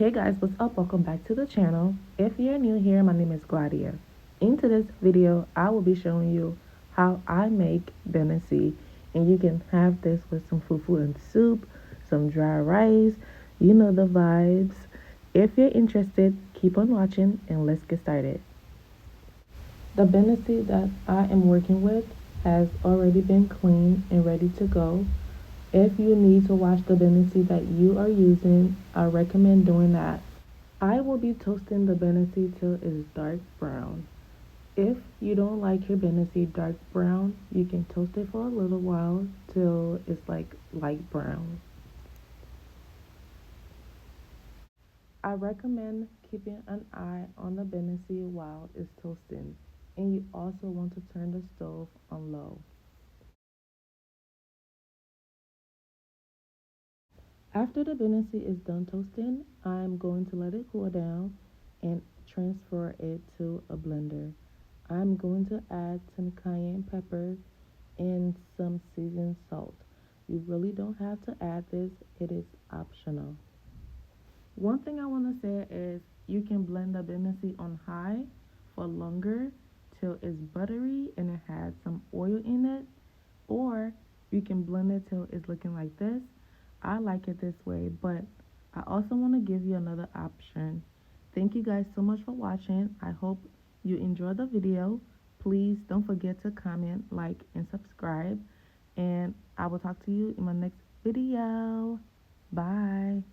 Hey guys, what's up? Welcome back to the channel. If you're new here, my name is Gladia. In today's video, I will be showing you how I make Beniseed, and you can have this with some fufu and soup, some dry rice, you know the vibes. If you're interested, keep on watching and let's get started. The Beniseed that I am working with has already been cleaned and ready to go. If you need to wash the Beniseed that you are using, I recommend doing that. I will be toasting the Beniseed till it's dark brown. If you don't like your Beniseed dark brown, you can toast it for a little while till it's like light brown. I recommend keeping an eye on the Beniseed while it's toasting, and you also want to turn the stove on low. After the Beniseed is done toasting, I'm going to let it cool down and transfer it to a blender. I'm going to add some cayenne pepper and some seasoned salt. You really don't have to add this, it is optional. One thing I want to say is you can blend the Beniseed on high for longer till it's buttery and it has some oil in it, or you can blend it till it's looking like this. I like it this way, but I also want to give you another option. Thank you guys so much for watching. I hope you enjoyed the video. Please don't forget to comment, like, and subscribe. And I will talk to you in my next video. Bye.